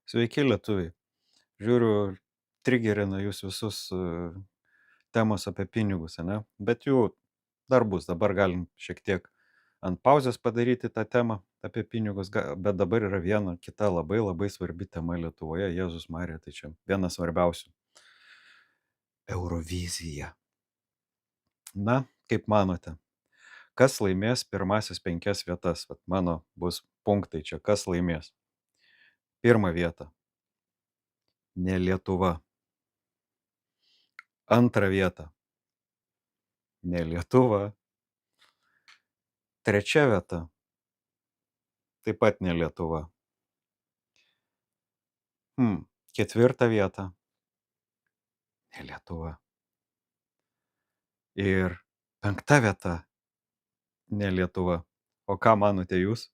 Sveiki, lietuviai. Žiūriu, trigerina jūs visus temos apie pinigus, ane? Bet jų dar bus. Dabar galim šiek tiek ant pauzės padaryti tą temą apie pinigus, bet dabar yra viena kita labai labai svarbi tema Lietuvoje. Jėzus Marija, tai čia vienas svarbiausių. Eurovizija. Na, kaip manote, kas laimės pirmasis 5 vietas? Vat mano bus punktai čia, kas laimės. Pirmą vietą. Ne Lietuva. Antrą vietą. Ne Lietuva. Trečia vieta. Taip pat ne Lietuva. Ketvirtą vietą. Ne Lietuva. Ir 5 vieta. Ne Lietuva. O ką manote jūs?